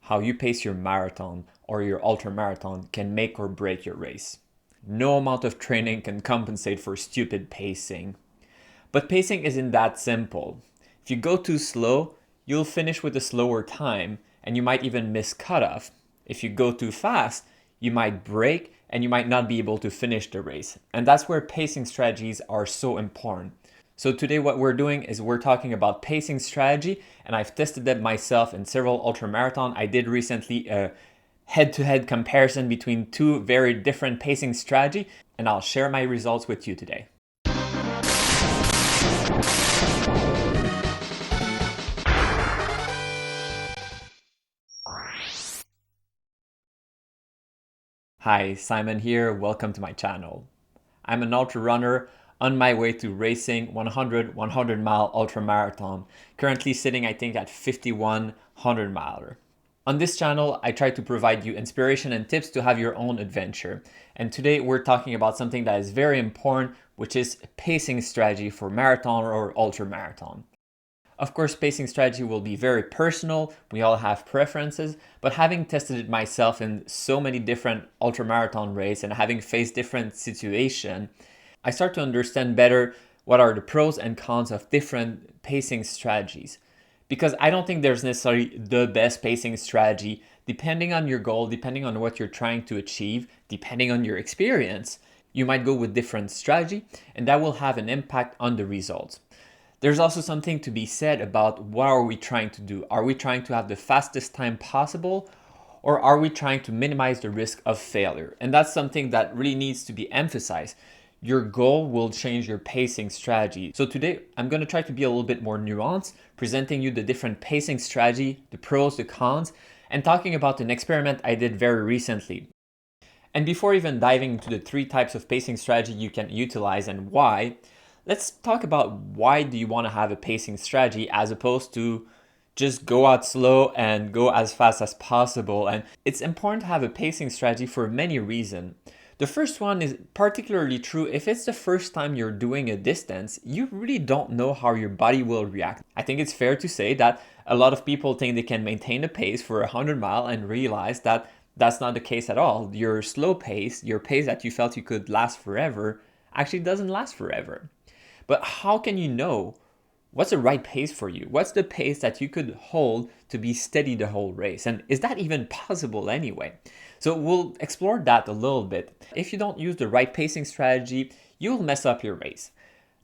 how you pace your marathon or your ultra marathon can make or break your race. No amount of training can compensate for stupid pacing. But pacing isn't that simple. If you go too slow, you'll finish with a slower time and you might even miss cutoff. If you go too fast, you might break and you might not be able to finish the race. And that's where pacing strategies are so important. So today what we're doing is we're talking about pacing strategy, and I've tested them myself in several ultramarathon. I did recently a head-to-head comparison between two very different pacing strategy, and I'll share my results with you today. Hi, Simon here. Welcome to my channel. I'm an ultra runner on my way to racing 100 mile ultra marathon, currently sitting I think at 51 miler. On this channel, I try to provide you inspiration and tips to have your own adventure. And today we're talking about something that is very important, which is pacing strategy for marathon or ultra marathon. Of course, pacing strategy will be very personal. We all have preferences, but having tested it myself in so many different ultramarathon races and having faced different situations, I start to understand better what are the pros and cons of different pacing strategies. Because I don't think there's necessarily the best pacing strategy. Depending on your goal, depending on what you're trying to achieve, depending on your experience, you might go with different strategy, and that will have an impact on the results. There's also something to be said about what are we trying to do? Are we trying to have the fastest time possible, or are we trying to minimize the risk of failure? And that's something that really needs to be emphasized. Your goal will change your pacing strategy. So today I'm going to try to be a little bit more nuanced, presenting you the different pacing strategy, the pros, the cons, and talking about an experiment I did very recently. And before even diving into the three types of pacing strategy you can utilize and why, let's talk about why do you want to have a pacing strategy as opposed to just go out slow and go as fast as possible. And it's important to have a pacing strategy for many reasons. The first one is particularly true if it's the first time you're doing a distance, you really don't know how your body will react. I think it's fair to say that a lot of people think they can maintain a pace for 100 mile and realize that that's not the case at all. Your slow pace, your pace that you felt you could last forever, actually doesn't last forever. But how can you know what's the right pace for you? What's the pace that you could hold to be steady the whole race? And is that even possible anyway? So we'll explore that a little bit. If you don't use the right pacing strategy, you'll mess up your race.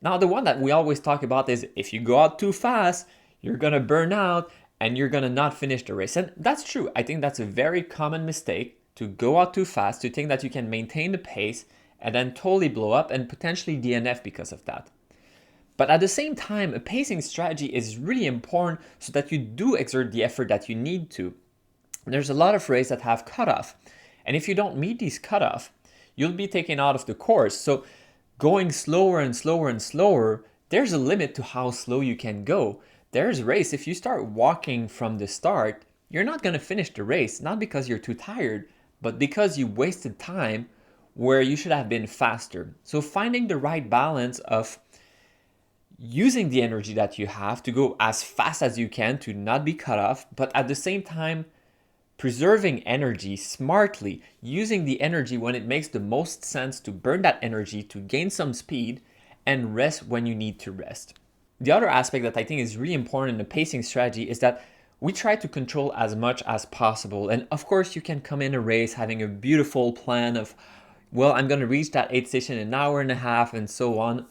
Now, the one that we always talk about is if you go out too fast, you're gonna burn out and you're gonna not finish the race. And that's true. I think that's a very common mistake, to go out too fast, to think that you can maintain the pace and then totally blow up and potentially DNF because of that. But at the same time, a pacing strategy is really important so that you do exert the effort that you need to. There's a lot of races that have cutoff. And if you don't meet these cutoff, you'll be taken out of the course. So going slower and slower and slower, there's a limit to how slow you can go. There's a race, if you start walking from the start, you're not going to finish the race, not because you're too tired, but because you wasted time where you should have been faster. So finding the right balance of using the energy that you have to go as fast as you can to not be cut off, but at the same time, preserving energy smartly, using the energy when it makes the most sense to burn that energy to gain some speed and rest when you need to rest. The other aspect that I think is really important in the pacing strategy is that we try to control as much as possible. And of course, you can come in a race having a beautiful plan of, well, I'm going to reach that aid station in an hour and a half and so on.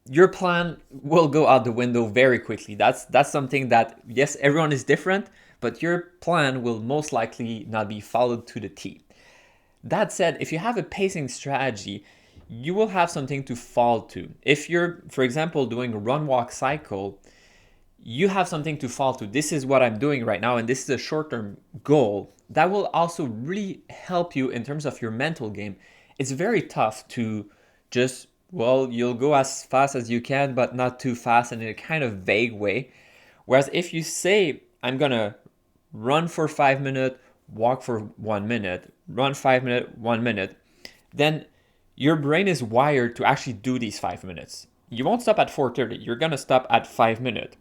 Your plan will go out the window very quickly. That's something that, yes, everyone is different, but your plan will most likely not be followed to the T. That said, if you have a pacing strategy, you will have something to fall to. If you're, for example, doing a run-walk cycle, you have something to fall to. This is what I'm doing right now, and this is a short-term goal. That will also really help you in terms of your mental game. It's very tough to just, well, you'll go as fast as you can, but not too fast and in a kind of vague way. Whereas if you say, I'm gonna run for 5 minutes, walk for 1 minute, run 5 minutes, 1 minute, then your brain is wired to actually do these 5 minutes. You won't stop at 4:30, you're gonna stop at 5 minutes.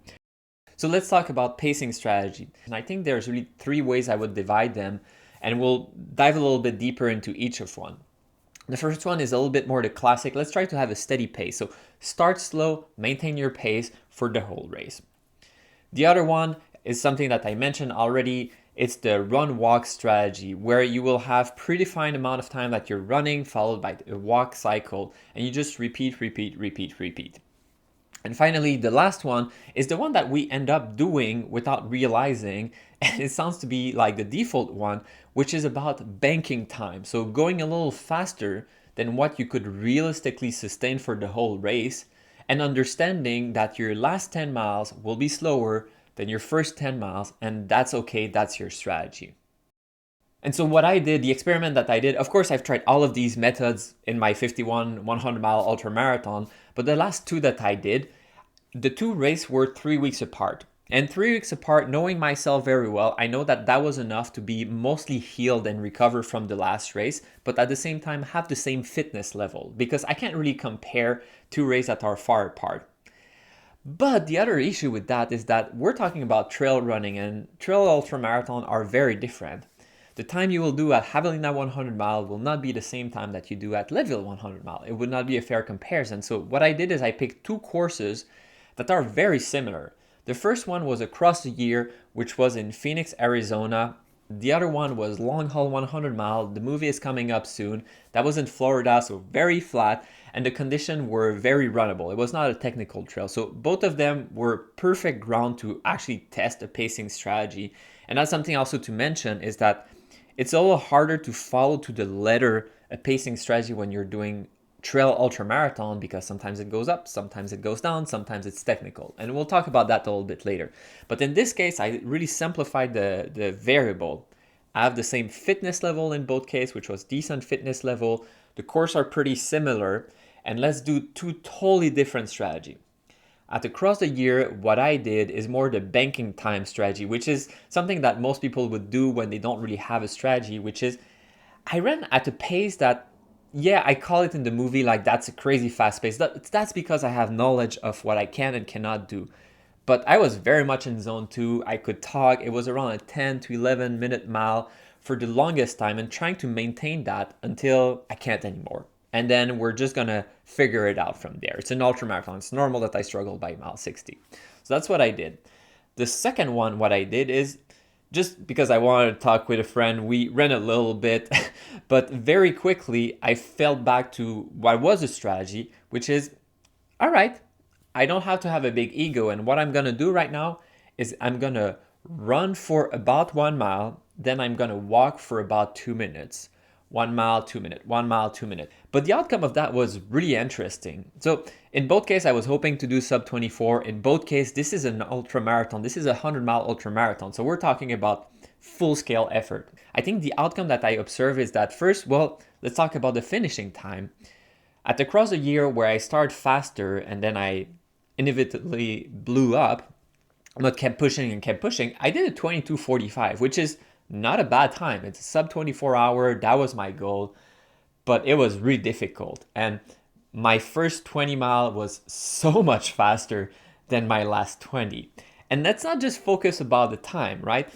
So let's talk about pacing strategy. And I think there's really three ways I would divide them, and we'll dive a little bit deeper into each of one. The first one is a little bit more the classic. Let's try to have a steady pace. So start slow, maintain your pace for the whole race. The other one is something that I mentioned already. It's the run-walk strategy, where you will have predefined amount of time that you're running, followed by a walk cycle, and you just repeat, repeat, repeat, repeat. And finally, the last one is the one that we end up doing without realizing, and it sounds to be like the default one, which is about banking time. So going a little faster than what you could realistically sustain for the whole race, and understanding that your last 10 miles will be slower than your first 10 miles, and that's okay, that's your strategy. And so what I did, the experiment that I did, of course, I've tried all of these methods in my 51 100 mile ultra marathon, but the last two that I did, the two races were 3 weeks apart. And 3 weeks apart, knowing myself very well, I know that that was enough to be mostly healed and recover from the last race, but at the same time have the same fitness level, because I can't really compare two races that are far apart. But the other issue with that is that we're talking about trail running, and trail ultramarathon are very different. The time you will do at Javelina 100 mile will not be the same time that you do at Leadville 100 mile. It would not be a fair comparison. So what I did is I picked two courses that are very similar. The first one was across the year, which was in Phoenix, Arizona. The other one was Long Haul 100 mile. The movie is coming up soon. That was in Florida, so very flat, and the conditions were very runnable. It was not a technical trail. So both of them were perfect ground to actually test a pacing strategy. And that's something also to mention is that it's a little harder to follow to the letter a pacing strategy when you're doing trail ultramarathon, because sometimes it goes up, sometimes it goes down, sometimes it's technical. And we'll talk about that a little bit later. But in this case, I really simplified the variable. I have the same fitness level in both cases, which was decent fitness level. The courses are pretty similar. And let's do two totally different strategies. At Across the Year, what I did is more the banking time strategy, which is something that most people would do when they don't really have a strategy, which is I ran at a pace that, yeah, I call it in the movie like that's a crazy fast pace. That's because I have knowledge of what I can and cannot do. But I was very much in zone 2. I could talk. It was around a 10 to 11 minute mile for the longest time, and trying to maintain that until I can't anymore. And then we're just going to figure it out from there. It's an ultramarathon. It's normal that I struggle by mile 60. So that's what I did. The second one, what I did is, just because I wanted to talk with a friend, we ran a little bit, but very quickly I fell back to what was a strategy, which is, all right, I don't have to have a big ego. And what I'm going to do right now is I'm going to run for about 1 mile. Then I'm going to walk for about 2 minutes. 1 mile, 2 minutes, 1 mile, 2 minutes. But the outcome of that was really interesting. So in both cases, I was hoping to do sub 24. In both cases, this is an ultra marathon. This is a 100-mile ultra marathon. So we're talking about full scale effort. I think the outcome that I observe is that first, well, let's talk about the finishing time. At Across the Year, where I started faster and then I inevitably blew up, but kept pushing and kept pushing, I did a 22:45, which is not a bad time. It's a sub 24 hour. That was my goal, but it was really difficult. And my first 20 mile was so much faster than my last 20. And let's not just focus about the time, right?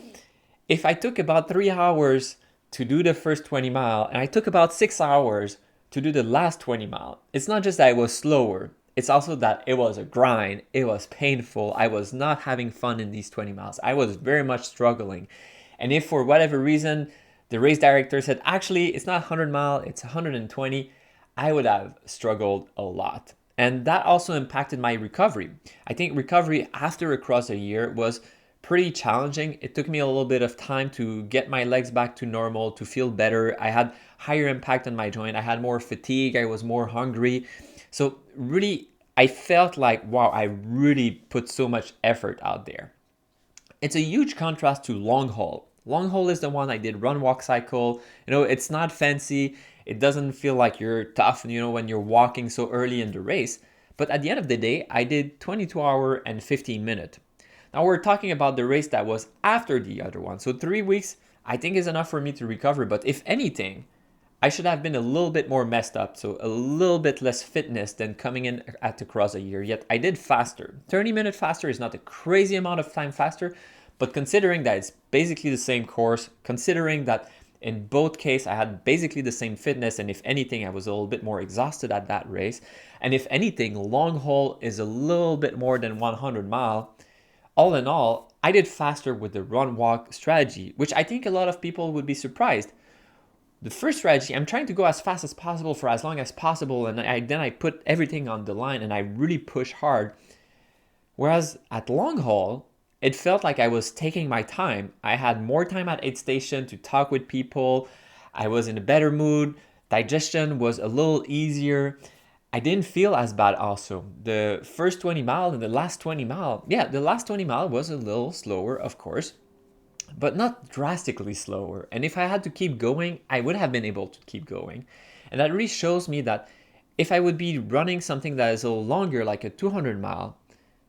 If I took about 3 hours to do the first 20 mile and I took about 6 hours to do the last 20 mile, it's not just that I was slower. It's also that it was a grind. It was painful. I was not having fun in these 20 miles. I was very much struggling. And if for whatever reason, the race director said, actually, it's not 100 mile, it's 120, I would have struggled a lot. And that also impacted my recovery. I think recovery after Across the Year was pretty challenging. It took me a little bit of time to get my legs back to normal, to feel better. I had higher impact on my joint. I had more fatigue. I was more hungry. So really, I felt like, wow, I really put so much effort out there. It's a huge contrast to long haul. Long haul is the one I did run walk cycle. It's not fancy. It doesn't feel like you're tough, when you're walking so early in the race. But at the end of the day, I did 22 hour and 15 minute. Now we're talking about the race that was after the other one. So 3 weeks, I think is enough for me to recover. But if anything, I should have been a little bit more messed up, so a little bit less fitness than coming in at across a year, yet I did faster. 30-minute faster is not a crazy amount of time faster, but considering that it's basically the same course, considering that in both cases I had basically the same fitness, and if anything I was a little bit more exhausted at that race, and if anything long haul is a little bit more than 100 mile, all in all I did faster with the run walk strategy, which I think a lot of people would be surprised. The first strategy, I'm trying to go as fast as possible for as long as possible, and then I put everything on the line and I really push hard. Whereas at long haul, it felt like I was taking my time. I had more time at aid station to talk with people. I was in a better mood. Digestion was a little easier. I didn't feel as bad also. The first 20 mile and the last 20 mile, yeah, the last 20 mile was a little slower, of course, but not drastically slower. And if I had to keep going, I would have been able to keep going. And that really shows me that if I would be running something that is a little longer, like a 200 mile,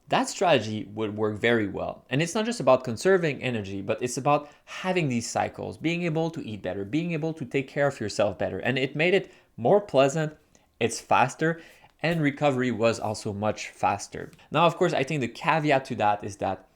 that strategy would work very well. And it's not just about conserving energy, but it's about having these cycles, being able to eat better, being able to take care of yourself better. And it made it more pleasant, it's faster, and recovery was also much faster. Now, of course, I think the caveat to that is that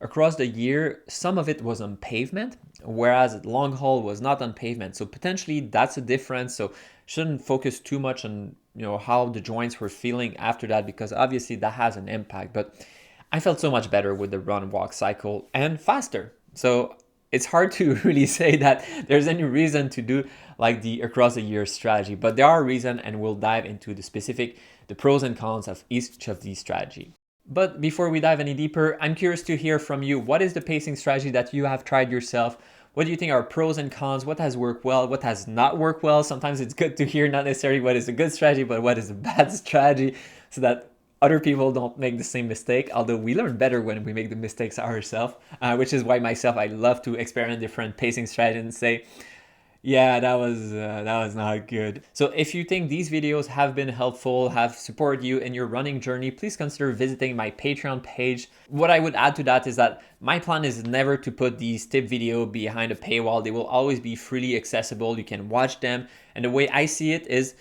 across the year, some of it was on pavement, whereas long haul was not on pavement. So potentially that's a difference. So shouldn't focus too much on how the joints were feeling after that, because obviously that has an impact. But I felt so much better with the run walk cycle and faster. So it's hard to really say that there's any reason to do like the across the year strategy, but there are reasons, and we'll dive into the pros and cons of each of these strategies. But before we dive any deeper, I'm curious to hear from you. What is the pacing strategy that you have tried yourself? What do you think are pros and cons? What has worked well? What has not worked well? Sometimes it's good to hear not necessarily what is a good strategy, but what is a bad strategy, so that other people don't make the same mistake. Although we learn better when we make the mistakes ourselves, which is why I love to experiment different pacing strategies and say, yeah, that was not good. So if you think these videos have been helpful, have supported you in your running journey, please consider visiting my Patreon page. What I would add to that is that my plan is never to put these tip video behind a paywall. They will always be freely accessible. You can watch them. And the way I see it is,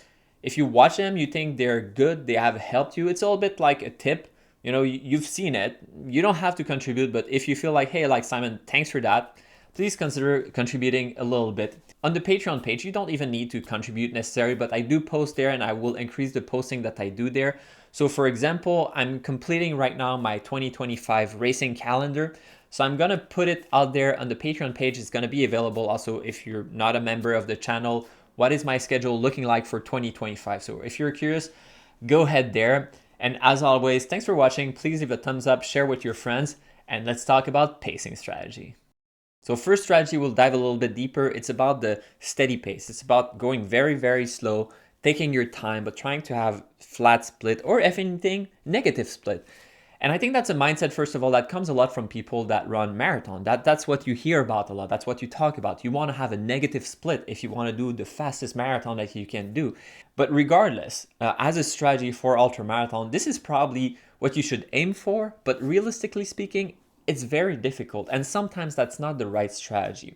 if you watch them, you think they're good, they have helped you. It's all a bit like a tip. You've seen it. You don't have to contribute, but if you feel like, hey, like Simon, thanks for that, please consider contributing a little bit. On the Patreon page, you don't even need to contribute necessarily, but I do post there, and I will increase the posting that I do there. So for example, I'm completing right now my 2025 racing calendar. So I'm gonna put it out there on the Patreon page. It's gonna be available also if you're not a member of the channel. What is my schedule looking like for 2025? So if you're curious, go ahead there. And as always, thanks for watching. Please leave a thumbs up, share with your friends, and let's talk about pacing strategy. So first strategy, we'll dive a little bit deeper. It's about the steady pace. It's about going very, very slow, taking your time, but trying to have flat split, or if anything, negative split. And I think that's a mindset, first of all, that comes a lot from people that run marathon. That's what you hear about a lot. That's what you talk about. You want to have a negative split if you want to do the fastest marathon that you can do. But regardless, as a strategy for ultramarathon, this is probably what you should aim for. But realistically speaking, it's very difficult, and sometimes that's not the right strategy,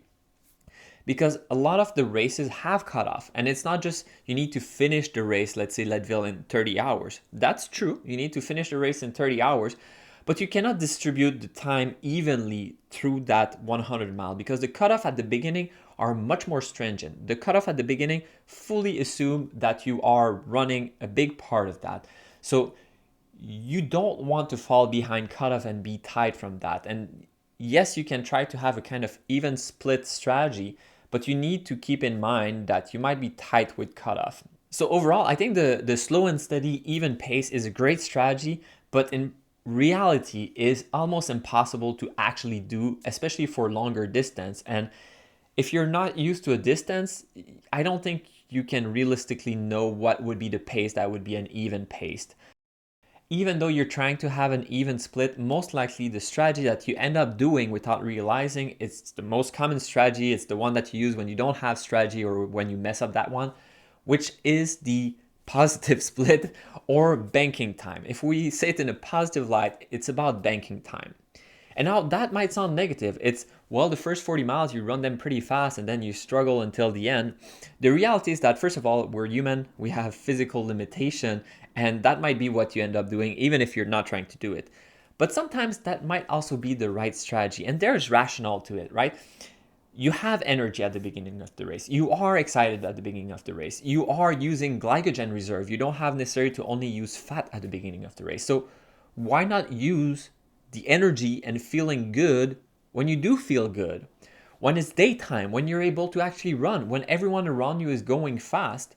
because a lot of the races have cutoff, and it's not just you need to finish the race, let's say Leadville, in 30 hours. That's true, you need to finish the race in 30 hours, but you cannot distribute the time evenly through that 100 mile, because the cutoff at the beginning are much more stringent. The cutoff at the beginning fully assume that you are running a big part of that. So you don't want to fall behind cutoff and be tied from that. And yes, you can try to have a kind of even split strategy, but you need to keep in mind that you might be tight with cutoff. So overall, I think the slow and steady even pace is a great strategy, but in reality is almost impossible to actually do, especially for longer distance. And if you're not used to a distance, I don't think you can realistically know what would be the pace that would be an even pace. Even though you're trying to have an even split, most likely the strategy that you end up doing without realizing, it's the most common strategy. It's the one that you use when you don't have strategy or when you mess up that one, which is the positive split or banking time. If we say it in a positive light, it's about banking time. And now that might sound negative. It's well, the first 40 miles, you run them pretty fast and then you struggle until the end. The reality is that, first of all, we're human, we have physical limitation, and that might be what you end up doing, even if you're not trying to do it. But sometimes that might also be the right strategy, and there's rationale to it, right? You have energy at the beginning of the race. You are excited at the beginning of the race. You are using glycogen reserve. You don't have necessarily to only use fat at the beginning of the race. So why not use the energy and feeling good when you do feel good? When it's daytime, when you're able to actually run, when everyone around you is going fast,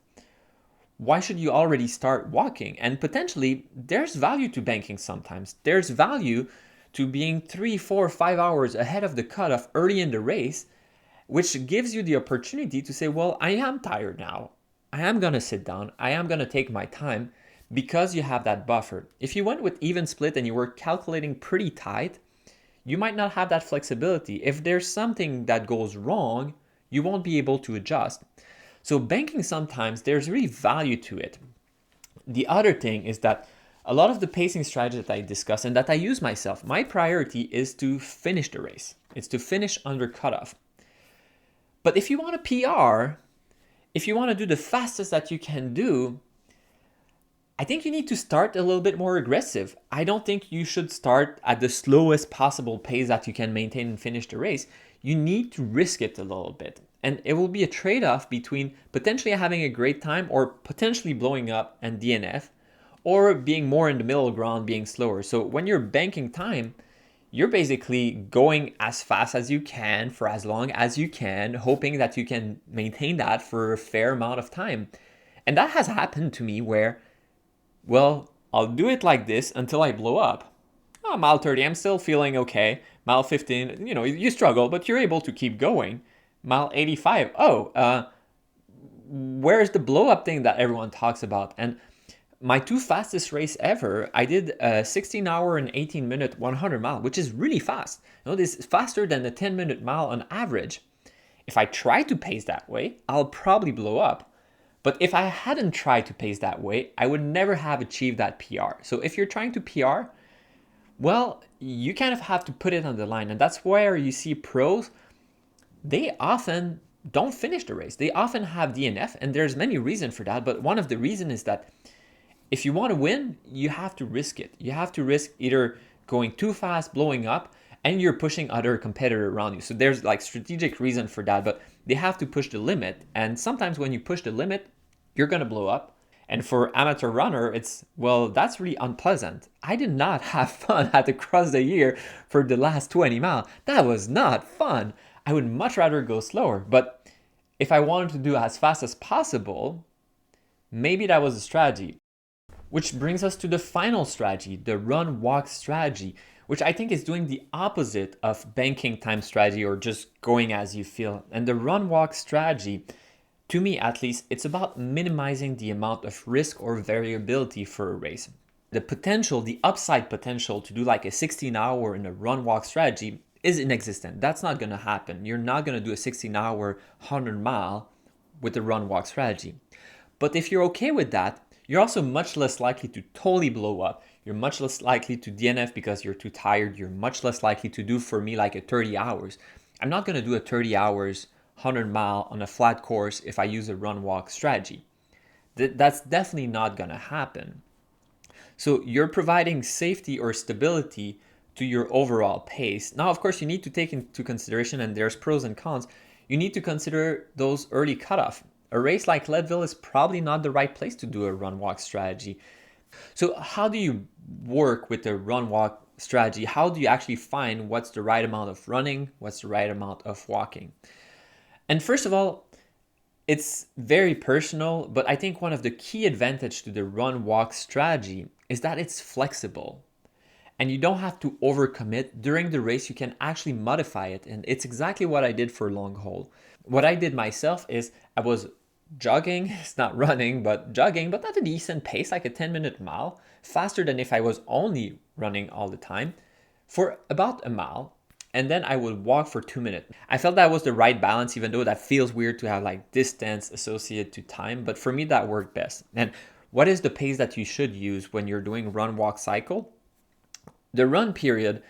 why should you already start walking? And potentially, there's value to banking sometimes. There's value to being 3, 4, 5 hours ahead of the cutoff early in the race, which gives you the opportunity to say, well, I am tired now. I am going to sit down. I am going to take my time because you have that buffer. If you went with even split and you were calculating pretty tight, you might not have that flexibility. If there's something that goes wrong, you won't be able to adjust. So banking, sometimes there's really value to it. The other thing is that a lot of the pacing strategies that I discuss and that I use myself, my priority is to finish the race. It's to finish under cutoff. But if you want a PR, if you want to do the fastest that you can do, I think you need to start a little bit more aggressive. I don't think you should start at the slowest possible pace that you can maintain and finish the race. You need to risk it a little bit. And it will be a trade-off between potentially having a great time or potentially blowing up and DNF, or being more in the middle ground, being slower. So when you're banking time, you're basically going as fast as you can for as long as you can, hoping that you can maintain that for a fair amount of time. And that has happened to me where, well, I'll do it like this until I blow up. Oh, mile 30, I'm still feeling okay. Mile 15, you struggle, but you're able to keep going. Mile 85, where's the blow up thing that everyone talks about? And my 2 fastest race ever, I did a 16-hour and 18-minute 100 mile, which is really fast. This is faster than a 10-minute mile on average. If I try to pace that way, I'll probably blow up. But if I hadn't tried to pace that way, I would never have achieved that PR. So if you're trying to PR, well, you kind of have to put it on the line. And that's where you see pros, they often don't finish the race. They often have DNF, and there's many reasons for that. But one of the reasons is that if you want to win, you have to risk it. You have to risk either going too fast, blowing up, and you're pushing other competitors around you. So there's like strategic reason for that, but they have to push the limit. And sometimes when you push the limit, you're going to blow up. And for amateur runner, it's, well, that's really unpleasant. I did not have fun at the cross the year for the last 20 miles. That was not fun. I would much rather go slower. But if I wanted to do as fast as possible, maybe that was a strategy. Which brings us to the final strategy, the run-walk strategy, which I think is doing the opposite of banking time strategy or just going as you feel. And the run-walk strategy, to me at least, it's about minimizing the amount of risk or variability for a race. The potential, the upside potential to do like a 16-hour in a run-walk strategy is inexistent. That's not going to happen. You're not going to do a 16-hour 100-mile with a run-walk strategy. But if you're okay with that, you're also much less likely to totally blow up. You're much less likely to DNF because you're too tired. You're much less likely to do, for me, like a 30 hours. I'm not going to do a 30 hours, 100 mile on a flat course if I use a run walk strategy. That's definitely not going to happen. So you're providing safety or stability to your overall pace. Now, of course, you need to take into consideration, and there's pros and cons, you need to consider those early cutoff. A race like Leadville is probably not the right place to do a run-walk strategy. So how do you work with the run-walk strategy? How do you actually find what's the right amount of running, what's the right amount of walking? And first of all, it's very personal, but I think one of the key advantages to the run-walk strategy is that it's flexible. And you don't have to overcommit. During the race, you can actually modify it. And it's exactly what I did for long haul. What I did myself is I was jogging, it's not running, but jogging, but at a decent pace, like a 10-minute mile, faster than if I was only running all the time, for about a mile. And then I would walk for 2 minutes. I felt that was the right balance, even though that feels weird to have like distance associated to time. But for me, that worked best. And what is the pace that you should use when you're doing run-walk cycle? The run period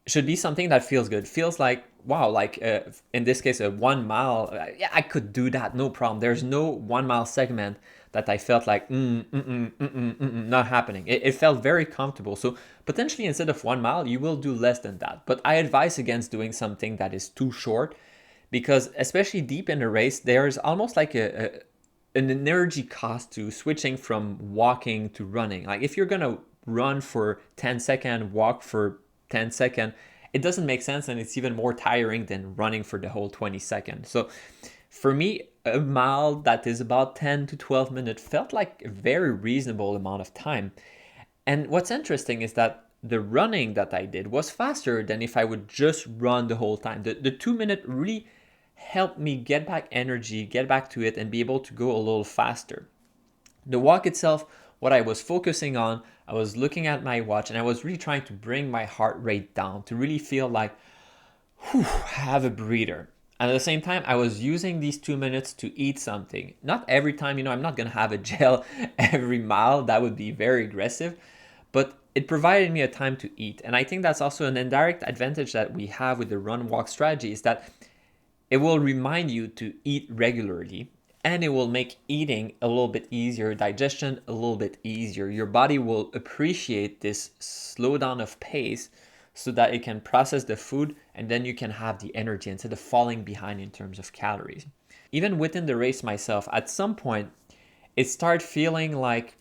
should be something that feels good. Feels like wow, like in this case, a 1 mile, yeah, I could do that, no problem. There's no 1 mile segment that I felt like, not happening. It felt very comfortable. So potentially instead of 1 mile, you will do less than that. But I advise against doing something that is too short, because especially deep in the race, there's almost like an energy cost to switching from walking to running. Like if you're gonna run for 10 seconds, walk for 10 seconds, it doesn't make sense, and it's even more tiring than running for the whole 20 seconds. So for me, a mile that is about 10 to 12 minutes felt like a very reasonable amount of time. And what's interesting is that the running that I did was faster than if I would just run the whole time. The 2 minute really helped me get back energy, get back to it, and be able to go a little faster. The walk itself, what I was focusing on, I was looking at my watch and I was really trying to bring my heart rate down to really feel like, whew, have a breather. And at the same time, I was using these 2 minutes to eat something. Not every time, I'm not gonna have a gel every mile. That would be very aggressive. But it provided me a time to eat. And I think that's also an indirect advantage that we have with the run walk strategy, is that it will remind you to eat regularly, and it will make eating a little bit easier, digestion a little bit easier. Your body will appreciate this slowdown of pace so that it can process the food, and then you can have the energy instead of falling behind in terms of calories. Even within the race myself, at some point, it started feeling like,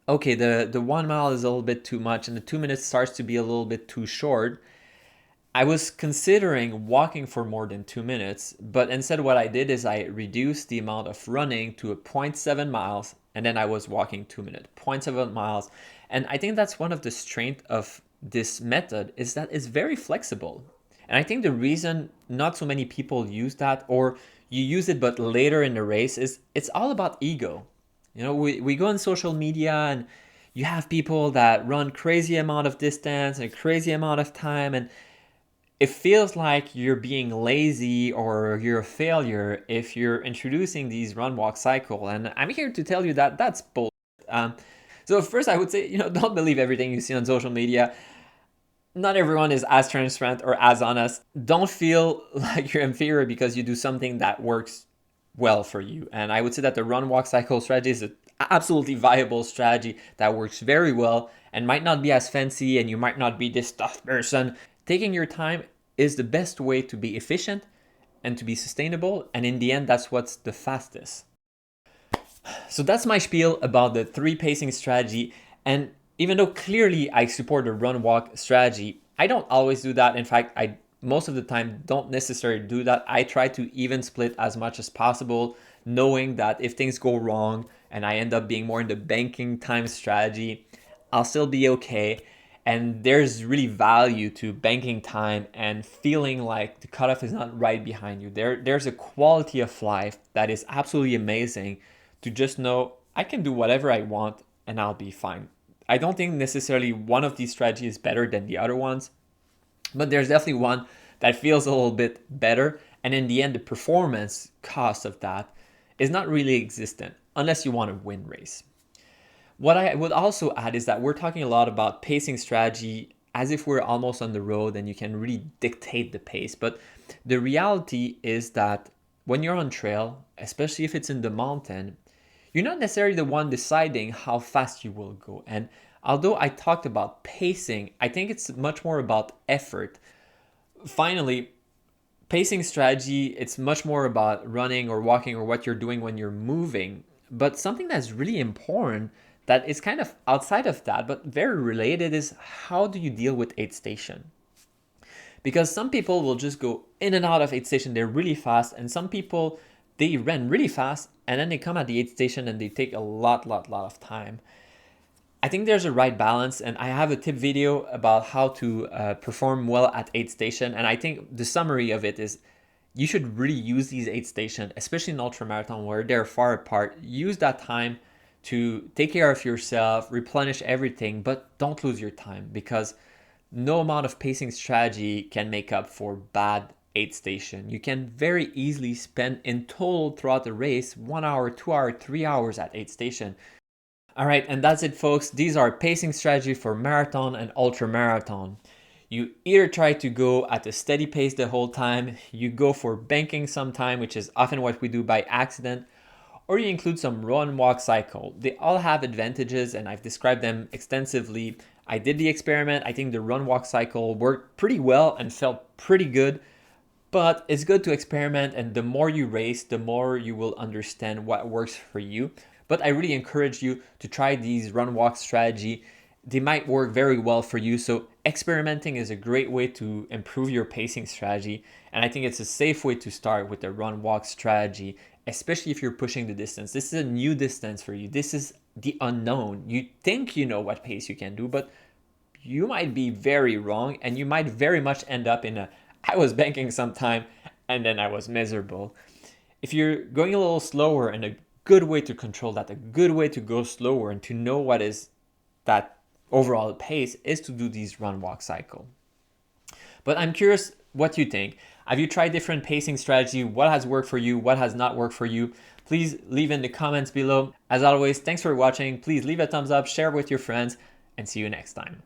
okay, the 1 mile is a little bit too much, and the 2 minutes starts to be a little bit too short. I was considering walking for more than 2 minutes, but instead what I did is I reduced the amount of running to a 0.7 miles, and then I was walking 2 minutes, 0.7 miles. And I think that's one of the strengths of this method, is that it's very flexible. And I think the reason not so many people use that, or you use it but later in the race, is it's all about ego. We go on social media and you have people that run crazy amount of distance and a crazy amount of time, and it feels like you're being lazy or you're a failure if you're introducing these run walk cycle. And I'm here to tell you that that's bullshit. So first I would say, don't believe everything you see on social media. Not everyone is as transparent or as honest. Don't feel like you're inferior because you do something that works well for you. And I would say that the run walk cycle strategy is an absolutely viable strategy that works very well and might not be as fancy, and you might not be this tough person. Taking your time is the best way to be efficient and to be sustainable, and in the end, that's what's the fastest. So that's my spiel about the 3 pacing strategy. And even though clearly I support the run walk strategy, I don't always do that. In fact, I most of the time don't necessarily do that. I try to even split as much as possible, knowing that if things go wrong and I end up being more in the banking time strategy, I'll still be okay. And there's really value to banking time and feeling like the cutoff is not right behind you. There's a quality of life that is absolutely amazing to just know I can do whatever I want and I'll be fine. I don't think necessarily one of these strategies is better than the other ones, but there's definitely one that feels a little bit better. And in the end, the performance cost of that is not really existent unless you want to win race. What I would also add is that we're talking a lot about pacing strategy as if we're almost on the road and you can really dictate the pace. But the reality is that when you're on trail, especially if it's in the mountain, you're not necessarily the one deciding how fast you will go. And although I talked about pacing, I think it's much more about effort. Finally, pacing strategy, it's much more about running or walking or what you're doing when you're moving. But something that's really important that is kind of outside of that, but very related, is how do you deal with aid station? Because some people will just go in and out of aid station, they're really fast, and some people, they run really fast and then they come at the aid station and they take a lot of time. I think there's a right balance, and I have a tip video about how to perform well at aid station. And I think the summary of it is you should really use these aid stations, especially in ultramarathon where they're far apart. Use that time to take care of yourself, replenish everything, but don't lose your time, because no amount of pacing strategy can make up for bad aid station. You can very easily spend in total throughout the race 1 hour, 2 hours, 3 hours at aid station. All right, and that's it, folks. These are pacing strategy for marathon and ultra marathon. You either try to go at a steady pace the whole time, you go for banking sometime, which is often what we do by accident, or you include some run walk cycle. They all have advantages and I've described them extensively. I did the experiment. I think the run walk cycle worked pretty well and felt pretty good, but it's good to experiment, and the more you race, the more you will understand what works for you. But I really encourage you to try these run walk strategy. They might work very well for you. So experimenting is a great way to improve your pacing strategy. And I think it's a safe way to start with the run walk strategy, especially if you're pushing the distance. This is a new distance for you. This is the unknown. You think you know what pace you can do, but you might be very wrong, and you might very much end up in a I was banking sometime and then I was miserable. If you're going a little slower, and a good way to control that, a good way to go slower and to know what is that overall pace is to do these run walk cycle. But I'm curious what you think. Have you tried different pacing strategy? What has worked for you? What has not worked for you? Please leave in the comments below. As always, thanks for watching. Please leave a thumbs up, share with your friends, and see you next time.